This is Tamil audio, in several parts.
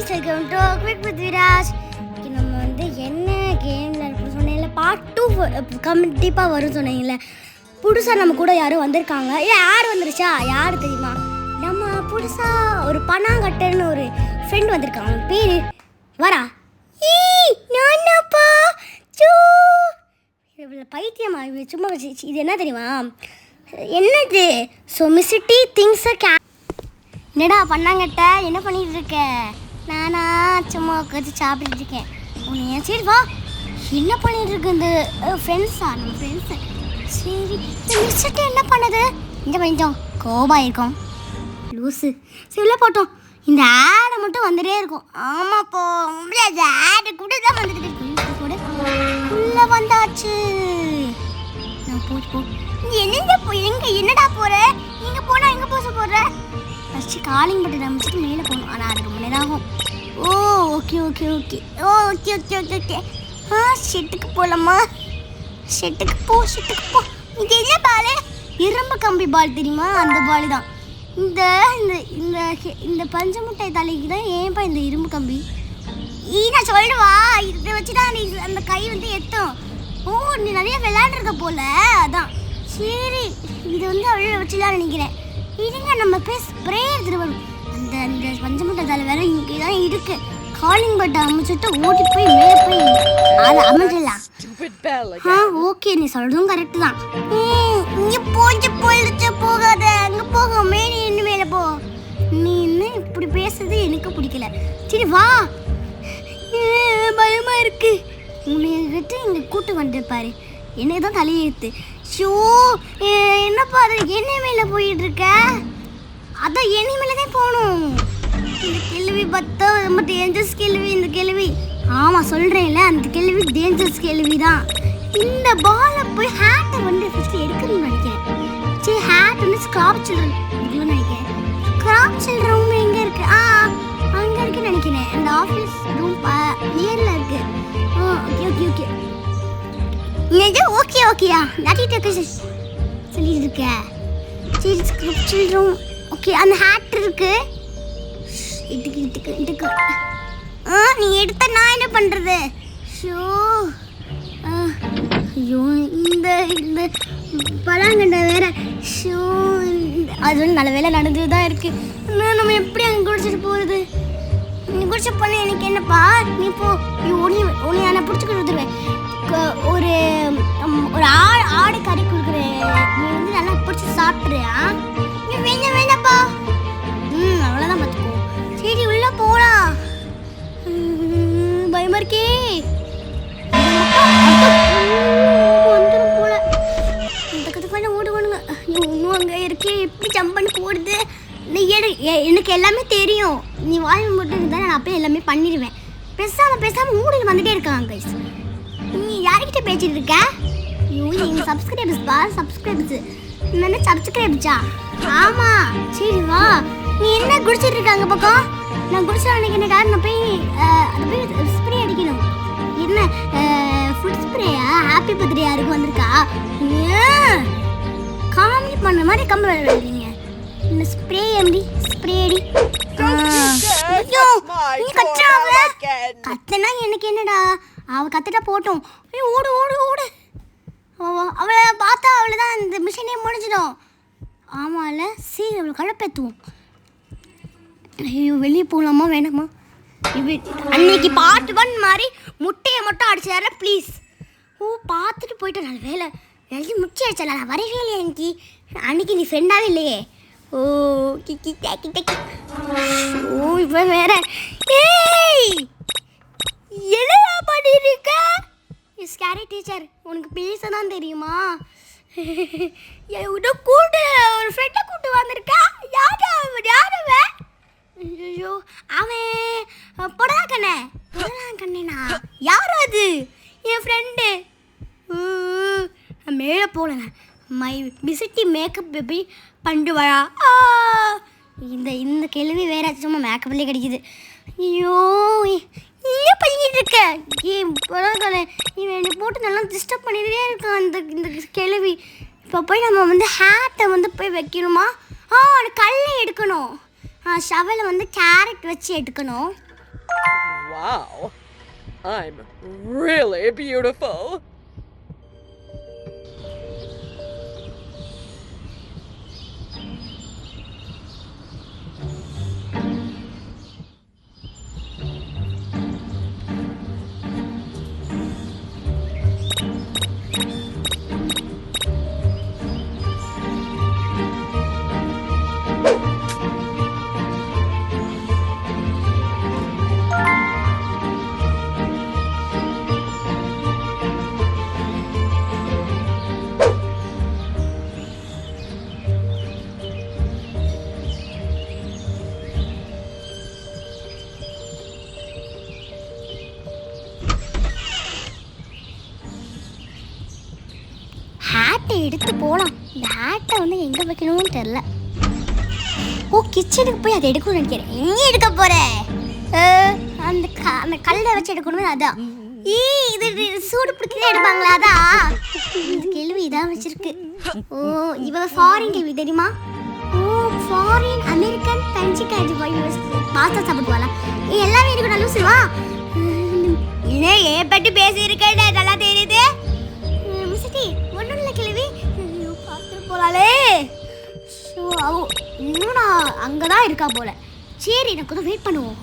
Guys, welcome to quick with Viraj. நம்ம வந்து என்ன கேமில் இருக்குன்னு சொன்னீங்கல்ல, பார்ட் 2 கண்டிப்பாக வரும் சொன்னீங்கல்ல. புதுசாக நம்ம கூட யாரும் வந்திருக்காங்க. இல்லை யார் வந்துருச்சா? யார் தெரியுமா? நம்ம புதுசாக ஒரு பனாங்கட்டன்னு ஒரு ஃப்ரெண்ட் வந்திருக்காங்க. பேர் வரா நானாப்பா பைத்தியமா சும்மா இது என்ன தெரியுமா? என்னது சொமிசிட்டி திங்ஸ் என்னடா பண்ணாங்கட்ட, என்ன பண்ணிட்டு இருக்க? நானா சும்மா உட்காந்து சாப்பிட்டுட்டு இருக்கேன். உன்னைய சரி வா, என்ன பண்ணிட்டு இருக்கு இந்த ஃப்ரெண்ட்ஸா? நம்ம ஃப்ரெண்ட்ஸு சரி மிஸ்ட்டு என்ன பண்ணுது? இந்த பண்ணிட்டோம் கோபாயிருக்கோம் லூஸு. சரி உள்ள போட்டோம். இந்த ஆடை மட்டும் வந்துட்டே இருக்கும். ஆமாப்போ அந்த ஆடை கூட தான் வந்துட்டு கூட உள்ளே வந்தாச்சு. நான் போச்சு போ. என்னென்ன போ எங்கே என்னடா போகிற? எங்கே போனால் எங்கே போக போடுற? ஃபஸ்ட்டு காலிங் பட்டன் அமைச்சிட்டு மேலே போகணும். ஆனால் அது ரொம்ப நேரம் ஆகும். Oh okay okay okay okay okay okay okay ஷெட்டுக்கு போகலாமா? ஷெட்டுக்கு போ. இது என்ன பால்? இரும்பு கம்பி பால் தெரியுமா? அந்த பால் தான். இந்த இந்த இந்த பஞ்சு முட்டை தலைக்கு தான் ஏன்பா இந்த இரும்பு கம்பி? நான் சொல்லுவா, இதை வச்சு தான் நீ அந்த கை வந்து எத்தும். ஓ நீ நிறைய விளையாண்டுருக்க போல, அதான். சரி இது வந்து அவ்வளோ வச்சுலாம் நினைக்கிறேன். இருங்க நம்ம போய் ஸ்ப்ரே எடுத்துகிட்டு வரும். அந்த அந்த பஞ்சமுட்டை தலை வேற இங்கே தான் இருக்கு. காலிங் பட்டை அமைச்சிட்டு ஓடி போய் மேலே போய் அதை அமைச்சிடலாம். ஓகே நீ சொல்றதும் கரெக்டு தான். இங்கே போயிடுச்சு போகாத, அங்கே போக மேலே இன்னும் மேலே போ. நீ இன்னும் இப்படி பேசுறது எனக்கு பிடிக்கல. சரி வா, பயமா இருக்கு. உன்னைகிட்ட இங்கே கூட்டு வந்துருப்பாரு, எனக்கு தான் தலையெழுத்து. ஷோ என்னப்பா அது என்ன மேலே போயிட்டு இருக்க? அதான் என்ன மேலே தான் போகணும். இந்த கேள்வி பார்த்தா ரொம்ப டேஞ்சரஸ் கேள்வி. இந்த கேள்வி ஆமாம் சொல்கிறேன்ல, அந்த கேள்வி டேஞ்சரஸ் கேள்வி தான். இந்த பாலை போய் ஹேட்டை வந்து ஃபஸ்ட்டு எடுக்கணும்னு நினைக்கிறேன். சரி ஹேட் வந்து ஸ்க்ராப் சில்ட்ரன் இதுன்னு நினைக்கிறேன். ஸ்க்ராப் சில்ட்ரன் ரூம் எங்கே இருக்குது? அங்கே இருக்குன்னு நினைக்கிறேன். அந்த ஆஃபீஸ் ரூம் நேரில் இருக்குது. ஓகே ஓகே ஓகே இது ஓகே ஓகேயா நாட்டிட்டு சொல்லிட்டு இருக்க. சரி ஸ்க்ராப் சில்ட்ரன் ஓகே. அந்த ஹேட் இருக்கு. இட்டுக்கு நீ எடுத்த நான் என்ன பண்ணுறது? ஷோ ஐயோ இந்த இந்த பழங்கண்டை வேற. ஷோ அது வந்து நல்ல வேலை நடந்து தான் இருக்குது. நம்ம எப்படி அங்கே குடிச்சிட்டு போகிறது? நீ குடிச்ச பண்ண எனக்கு என்னப்பா? நீ போ, நீ ஒன்று நான் பிடிச்சி கொடுத்துருவேன். ஒரு ஒரு ஆடு கறி கொடுக்குறேன், நீ வந்து நல்லா பிடிச்சி சாப்பிட்றியா? நீ வேண்டாப்பா. அவ்வளோதான் பார்த்துக்கோ. சரி உள்ள போலாம். பயமா இருக்கே. வந்துடும் போல. இந்த கத்துக்கான ஓடுவானுங்க. இன்னும் அங்கே இருக்கே, எப்படி ஜம்ப் பண்ணி போடுது? நீ எனக்கு எல்லாமே தெரியும். நீ வாய் மட்டும் இருந்தால் நான் அப்பயே எல்லாமே பண்ணிடுவேன். பேசாமல் மூடின்னு வந்துட்டே இருக்காங்க கைஸ். நீ யார்கிட்ட பேசிட்டு இருக்க? ஐயோ எங்கள் சப்ஸ்கிரைபர்ஸ் என்ன சப்ஸ்கிரைப்ஸா? ஆமாம் சரி வா. நீ என்ன குடிச்சிட்டு இருக்காங்க பக்கம்? நான் குடிச்சா நினைக்கிறேன். நான் போய் அதை போய் ஸ்ப்ரே அடிக்கணும். என்ன ஃபுட் ஸ்ப்ரேயா? ஹாப்பி பர்த்டே யாருக்கு வந்திருக்கா? காமெடி பண்ண மாதிரி கம்மி விளையாடுறீங்க. இந்த ஸ்ப்ரே எப்படி ஸ்ப்ரே அடி? கத்தனா எனக்கு என்னடா? அவள் கத்துட்டா போட்டோம். ஓடு ஓடு ஓடு. அவளை பார்த்தா அவளை தான் இந்த மிஷினே முடிஞ்சிடும். ஆமாம்ல சரி அவளை கலப்பேற்றுவோம். ஐயோ வெளியே போகலாமா வேணாமா? அன்னைக்கு பார்ட் 1 மாதிரி முட்டையை மட்டும் அடிச்சார ப்ளீஸ். பார்த்துட்டு போயிட்டேன். நல்ல வேலை எல்லாத்தையும் முட்டை அடிச்சால. நான் வரவே இல்லையே அன்னைக்கு நீ ஃப்ரெண்டாகவே இல்லையே. கிக்கி டேக்கி டேக்கி. இப்போ வேற என்னடா பண்ணிருக்க? ஸ்கேரி டீச்சர் உனக்கு பேச தான் தெரியுமா? கூட்டு ஒரு ஃப்ரெண்டை கூட்டு வந்திருக்கா. யாரவன்? ஐயோ அவன் பொடலாங்கண்ணா. யார் அது? என் ஃப்ரெண்டு. மேலே போகலங்க. மை பிசிட்டி மேக்கப் பேபி பண்ணிட்டு வரா. இந்த கேள்வி வேற சும்மா மேக்கப்லேயே கிடைக்குது. ஐயோ என்ன பண்ணிக்கிட்டு இருக்க? பரவாயில்ல இவன் என்னை போட்டு நல்லா டிஸ்டர்ப் பண்ணிகிட்டே இருக்கான் இந்த கேள்வி. இப்போ போய் நம்ம வந்து ஹேட்டை வந்து போய் வைக்கணுமா? கல்லை எடுக்கணும். ஷவலை வந்து கேரட் வச்சு எடுக்கணும். Wow, I'm really beautiful. ஹேட்டை எடுத்து போகலாம். இந்த ஹேட்டை வந்து எங்கே வைக்கணும்னு தெரில. ஓ, கிச்சனுக்கு போய் அதை எடுக்கணும்னு நினைக்கிறேன். எங்கே எடுக்க போகிற? அந்த கல்லை வச்சு எடுக்கணுமே, அதான். இது சூடு பிடிக்கிறதே எடுப்பாங்களா? அதான் இந்த கேள்வி இதான் வச்சிருக்கு. ஓ, இவ ஃபாரின் கேள்வி தெரியுமா? ஓ, ஃபாரின் அமெரிக்கன் பஞ்சு காய்ச்சி போய் பாஸ்தா சாப்பிடுவாளா? எல்லாமே இருக்கு. நல்லா சொல்லுவா. இன்னும் ஏன் பற்றி பேசியிருக்கேன் நல்லா தெரியுது. மிஸ்டி ஒன்றும் இல்லை கேள்வி பார்த்துட்டு போகலாலே. ஸோ இன்னும் நான் அங்கே தான் இருக்கா போல. சரி, எனக்கு கொஞ்சம் வெயிட் பண்ணுவோம்.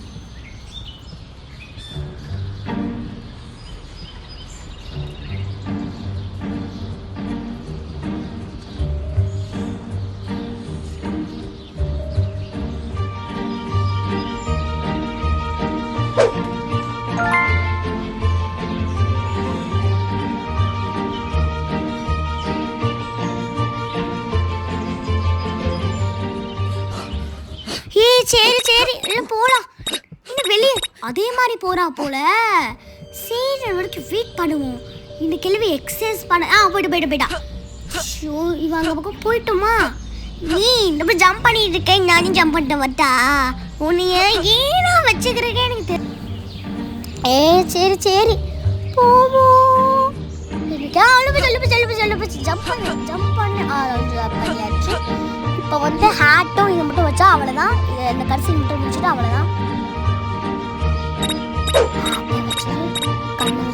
சரி சரி, இல்லை போகலாம். இன்னும் வெளியே அதே மாதிரி போகிறா போல. சரி, வரைக்கும் வெயிட் பண்ணுவோம். இந்த கேள்வி எக்ஸசைஸ் பண்ண போயிட்டா. ஷோ, இவன் அங்கே பக்கம் போயிட்டோமா? நீ இந்த ஜம்ப் பண்ணிட்டு இருக்கேன், நானும் ஜம்ப் பண்ணிட்டேன். வட்டா உன்னைய ஏன்னா வச்சுக்கிறேன் எனக்கு தெரியும். சரி சரி, போவோம். ஜம்ப் பண்ணியாச்சு. இப்போ வந்து ஹேட்டும் இதை மட்டும் வச்சா அவ்வளோதான். இதை இந்த கடைசி மட்டும் முடிச்சுட்டு அவ்வளோதான். ஹேட்டை வச்சு கண்ணு